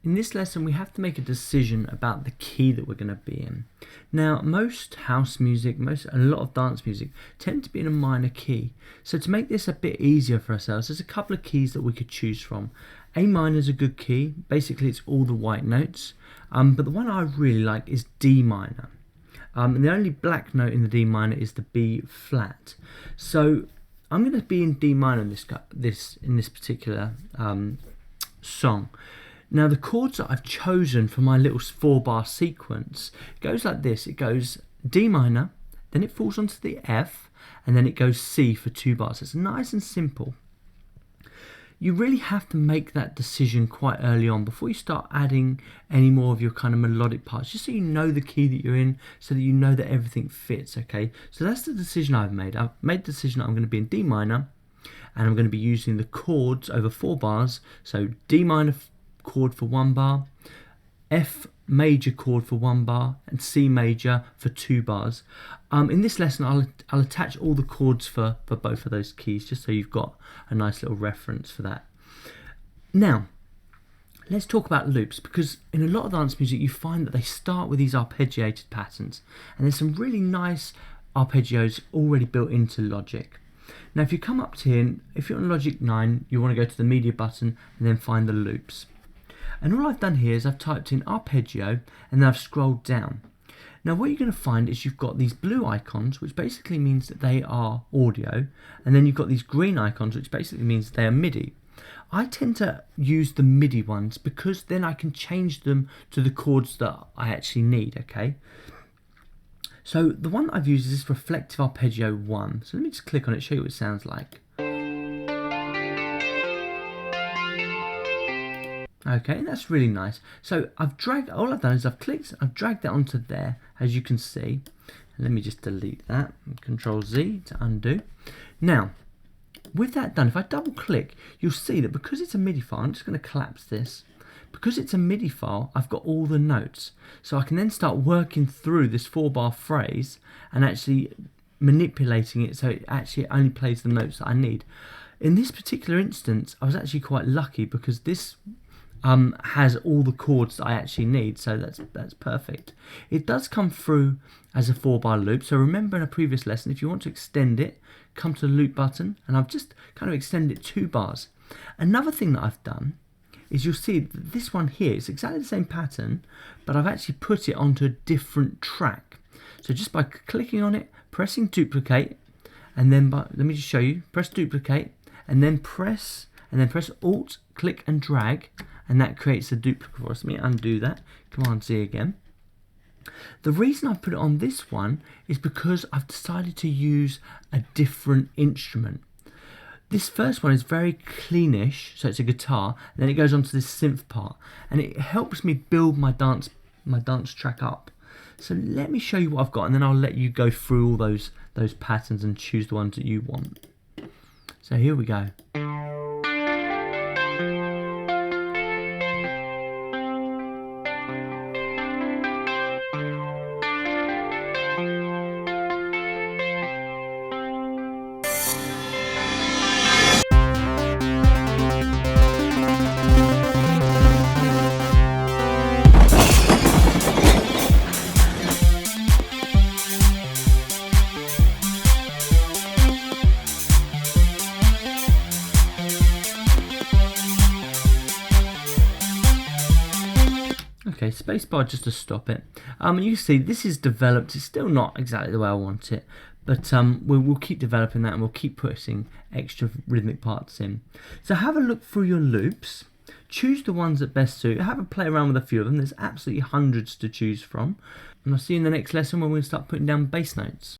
In this lesson we have to make a decision about the key that we're going to be in. Now most house music, a lot of dance music tend to be in a minor key. So to make this a bit easier for ourselves, there's a couple of keys that we could choose from. A minor is a good key, basically it's all the white notes, but the one I really like is D minor. And the only black note in the D minor is the B flat. So I'm going to be in D minor in this particular song. Now the chords that I've chosen for my little 4-bar sequence goes like this. It goes D minor, then it falls onto the F, and then it goes C for 2 bars. It's nice and simple. You really have to make that decision quite early on before you start adding any more of your kind of melodic parts, just so you know the key that you're in, so that you know that everything fits, okay? So that's the decision I've made. I've made the decision that I'm going to be in D minor, and I'm going to be using the chords over 4 bars, so D minor chord for 1 bar, F major chord for 1 bar, and C major for 2 bars. In this lesson I'll attach all the chords for both of those keys, just so you've got a nice little reference for that. Now let's talk about loops, because in a lot of dance music you find that they start with these arpeggiated patterns, and there's some really nice arpeggios already built into Logic. Now if you come up to here, if you're on Logic 9, you want to go to the media button and then find the loops. And all I've done here is I've typed in arpeggio and then I've scrolled down. Now what you're going to find is you've got these blue icons, which basically means that they are audio, and then you've got these green icons, which basically means they are MIDI. I tend to use the MIDI ones because then I can change them to the chords that I actually need, okay? So the one that I've used is this reflective arpeggio 1. So let me just click on it, show you what it sounds like. Okay, that's really nice. So all I've done is I've dragged that onto there, as you can see. Let me just delete that, Control Z to undo. Now, with that done, if I double click, you'll see that because it's a MIDI file, I'm just going to collapse this. Because it's a MIDI file, I've got all the notes. So I can then start working through this 4-bar phrase and actually manipulating it so it actually only plays the notes that I need. In this particular instance, I was actually quite lucky because this has all the chords that I actually need, so that's perfect. It does come through as a 4-bar loop, so remember in a previous lesson, if you want to extend it, come to the loop button, and I've just kind of extended it 2 bars. Another thing that I've done is you'll see that this one here is exactly the same pattern, but I've actually put it onto a different track. So just by clicking on it, pressing duplicate, and then let me just show you, press duplicate, and then press Alt, click and drag, and that creates a duplicate for us. Let me undo that, Command Z again. The reason I've put it on this one is because I've decided to use a different instrument. This first one is very cleanish, so it's a guitar, and then it goes on to this synth part, and it helps me build my dance track up. So let me show you what I've got, and then I'll let you go through all those patterns and choose the ones that you want. So here we go. Okay, spacebar just to stop it. You see this is developed. It's still not exactly the way I want it, but we'll keep developing that, and we'll keep putting extra rhythmic parts in. So have a look through your loops, choose the ones that best suit, have a play around with a few of them. There's absolutely hundreds to choose from, and I'll see you in the next lesson when we start putting down bass notes.